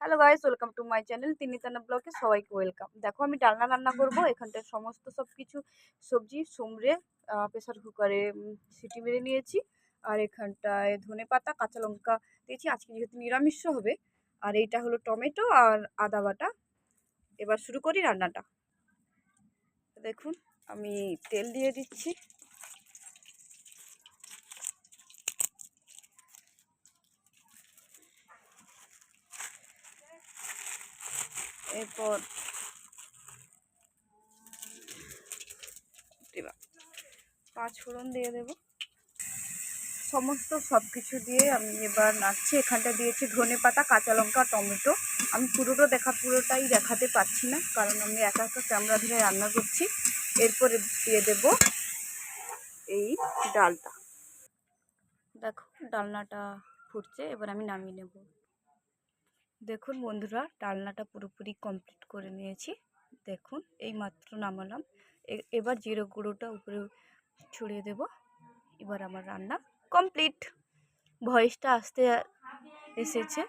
Hello guys, welcome to my channel তিনিতানা ব্লগে সবাইকে ওয়েলকাম। দেখো আমি ডালনা রান্না করব। এখানটায় সমস্ত সব কিছু সবজি সুমড়ে প্রেসার কুকারে সিটি মেরে নিয়েছি। আর এখানটায় ধনেপাতা কাঁচা লঙ্কা দিয়েছি, আজকে যেহেতু নিরামিষ হবে। আর এইটা হলো টমেটো আর আদা বাটা। এবার শুরু করি রান্নাটা। দেখুন আমি তেল দিয়ে দিচ্ছি। এরপর পাঁচ ফোড়ন দিয়ে দেবো। সমস্ত সব কিছু দিয়ে আমি এবার নাড়ছি। এখানটা দিয়েছি ধনেপাতা কাঁচা লঙ্কা টমেটো। আমি পুরোটাই দেখাতে পারছি না, কারণ আমি একা একা ক্যামেরা ধরে রান্না করছি। এরপরে দিয়ে দেব এই ডালটা। দেখো ডালনাটা ফুটছে, এবার আমি নামিয়ে নেব। দেখুন বন্ধুরা, ডালনাটা পুরোপুরি কমপ্লিট করে নিয়েছি। দেখুন এই মাত্র নামালাম। এবার জিরে গুঁড়োটা উপরে ছড়িয়ে দেব। এবার আমার রান্না কমপ্লিট। ভয়েসটা আসতে এসেছে।